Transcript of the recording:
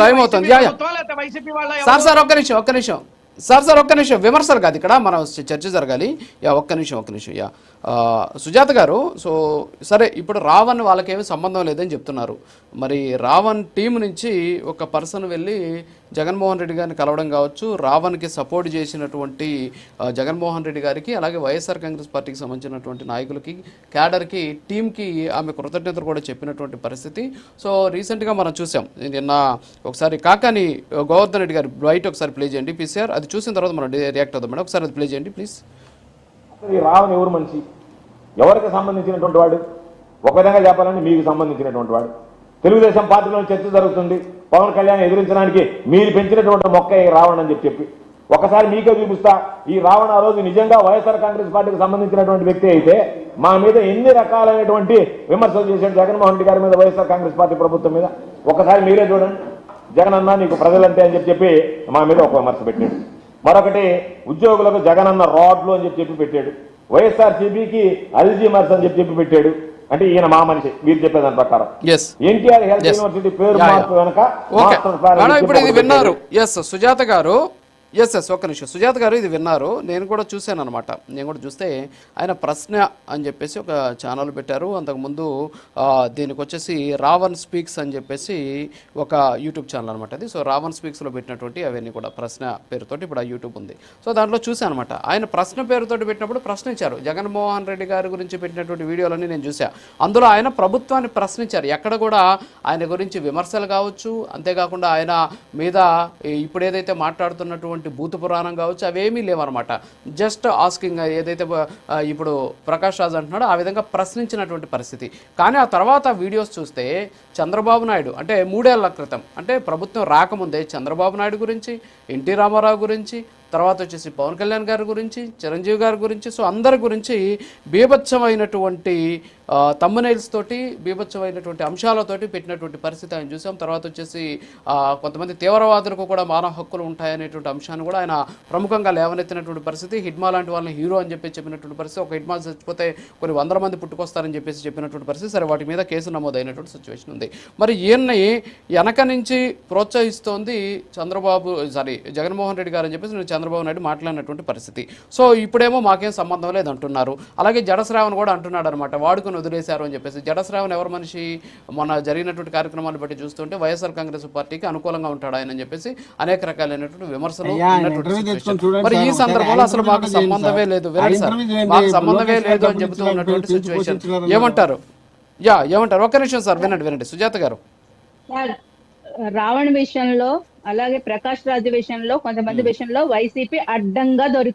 Time అవుతుంది. Sir ఒక్క నిమిషం సార్ ఒక్క నిమిషం విమర్శలు కాదు ఇక్కడ మనం చర్చ జరగాలి. ఒక్క నిమిషం సుజాత గారు. సో సరే, ఇప్పుడు రావణ్ వాళ్ళకేమీ సంబంధం లేదని చెప్తున్నారు. మరి రావణ్ టీం నుంచి ఒక పర్సన్ వెళ్ళి జగన్మోహన్ రెడ్డి గారిని కలవడం కావచ్చు, రావణ్కి సపోర్ట్ చేసినటువంటి జగన్మోహన్ రెడ్డి గారికి, అలాగే వైఎస్ఆర్ కాంగ్రెస్ పార్టీకి సంబంధించినటువంటి నాయకులకి, క్యాడర్కి, టీంకి ఆమె కృతజ్ఞతలు కూడా చెప్పినటువంటి పరిస్థితి. సో రీసెంట్గా మనం చూసాం. నిన్న ఒకసారి కాకాని గోవర్ధన్ రెడ్డి గారి బయట ఒకసారి ప్లే చేయండి పీసీఆర్. అది చూసిన తర్వాత మనం రియాక్ట్ అవుతాం మేడం. ఒకసారి అది ప్లే చేయండి ప్లీజ్. రావణ్ ఎవరు మనిషి, ఎవరికి సంబంధించినటువంటి వాడు? ఒక విధంగా చెప్పాలంటే మీకు సంబంధించినటువంటి వాడు. తెలుగుదేశం పార్టీలో చర్చ జరుగుతుంది, పవన్ కళ్యాణ్ ఎదిరించడానికి మీరు పెంచినటువంటి మొక్క ఈ రావణ్ అని చెప్పి ఒకసారి మీకే చూపిస్తా. ఈ రావణ్ ఆ రోజు నిజంగా వైఎస్ఆర్ కాంగ్రెస్ పార్టీకి సంబంధించినటువంటి వ్యక్తి అయితే మా మీద ఎన్ని రకాలైనటువంటి విమర్శలు చేశాడు జగన్మోహన్ రెడ్డి గారి మీద, వైఎస్ఆర్ కాంగ్రెస్ పార్టీ ప్రభుత్వం మీద. ఒకసారి మీరే చూడండి. జగన్ అన్న నీకు ప్రజలంతే అని చెప్పి మా మీద ఒక విమర్శ పెట్టాడు. మరొకటి ఉద్యోగులకు జగనన్న రాడ్లు అని చెప్పి పెట్టాడు. వైఎస్ఆర్సీపీకి అల్జీమర్స్ అని చెప్పి పెట్టాడు. అంటే ఈయన మా మనిషి మీరు చెప్పేదాని ప్రకారం. ఎన్టీఆర్ హెల్త్ యూనివర్సిటీ పేరు మార్పు వెనక ఇప్పుడు ఇది విన్నారు. సుజాత గారు ఒక్క నిమిషం. సుజాత గారు ఇది విన్నారు, నేను కూడా చూశాను అనమాట. నేను కూడా చూస్తే ఆయన ప్రశ్న అని చెప్పేసి ఒక ఛానల్ పెట్టారు. అంతకుముందు దీనికి వచ్చేసి రావణ్ స్పీక్స్ అని చెప్పేసి ఒక యూట్యూబ్ ఛానల్ అనమాట అది. సో రావణ్ స్పీక్స్లో పెట్టినటువంటి అవన్నీ కూడా ప్రశ్న పేరుతోటి ఇప్పుడు ఆ యూట్యూబ్ ఉంది. సో దాంట్లో చూశాను అనమాట. ఆయన ప్రశ్న పేరుతోటి పెట్టినప్పుడు ప్రశ్నించారు. జగన్మోహన్ రెడ్డి గారి గురించి పెట్టినటువంటి వీడియోలన్నీ నేను చూశాను. అందులో ఆయన ప్రభుత్వాన్ని ప్రశ్నించారు. ఎక్కడ కూడా ఆయన గురించి విమర్శలు కావచ్చు, అంతేకాకుండా ఆయన మీద ఇప్పుడు ఏదైతే మాట్లాడుతున్నటువంటి భూత పురాణం కావచ్చు అవేమీ లేవన్నమాట. జస్ట్ ఆస్కింగ్, ఏదైతే ఇప్పుడు ప్రకాష్ రాజ్ అంటున్నాడో ఆ విధంగా ప్రశ్నించినటువంటి పరిస్థితి. కానీ ఆ తర్వాత వీడియోస్ చూస్తే చంద్రబాబు నాయుడు అంటే 3 ఏళ్ల క్రితం, అంటే ప్రభుత్వం రాకముందే చంద్రబాబు నాయుడు గురించి, ఎన్టీ రామారావు గురించి, తర్వాత వచ్చేసి పవన్ కళ్యాణ్ గారి గురించి, చిరంజీవి గారి గురించి, సో అందరి గురించి బీభత్సమైనటువంటి తమ్మునైల్స్ తోటి, బీభత్సమైనటువంటి అంశాలతోటి పెట్టినటువంటి పరిస్థితి ఆయన చూసాం. తర్వాత వచ్చేసి కొంతమంది తీవ్రవాదులకు కూడా మానవ హక్కులు ఉంటాయనేటువంటి అంశాన్ని కూడా ఆయన ప్రముఖంగా లేవనెత్తినటువంటి పరిస్థితి. హిడ్మా లాంటి వాళ్ళని హీరో అని చెప్పి చెప్పినటువంటి పరిస్థితి. ఒక హిడ్మా చచ్చిపోతే కొన్ని 100 మంది పుట్టుకొస్తారని చెప్పేసి చెప్పినటువంటి పరిస్థితి. సరే, వాటి మీద కేసు నమోదైనటువంటి సిచ్యువేషన్ ఉంది. మరి ఈయన్ని వెనక నుంచి ప్రోత్సహిస్తోంది జగన్మోహన్ రెడ్డి గారు అని చెప్పేసి చంద్రబాబు నాయుడు మాట్లాడినటువంటి పరిస్థితి. సో ఇప్పుడేమో మాకేం సంబంధం లేదంటున్నారు. అలాగే జడశ్రావణ్ కూడా అంటున్నాడు అనమాట, వాడుకొని వదిలేశారు అని చెప్పేసి. జడశ్రావణ్ ఎవరు మనిషి? మొన్న జరిగినటువంటి కార్యక్రమాన్ని బట్టి చూస్తుంటే వైఎస్ఆర్ కాంగ్రెస్ పార్టీకి అనుకూలంగా ఉంటాడు ఆయన అని చెప్పేసి అనేక రకాలైనటువంటి విమర్శలు. మరి ఈ సందర్భంలో అసలు మాకు సంబంధమే లేదు, మాకు సంబంధమే లేదు అని చెబుతూ ఉన్నటువంటి సిచ్యువేషన్ ఏమంటారు? ఏమంటారు? ఒక్క నిమిషం సార్, వినండి సుజాత గారు. రావణ్ విషయంలో అలాగే ప్రకాష్ రాజ్ విషయంలో కొంతమంది విషయంలో వైసీపీ అడ్డంగా దొరికి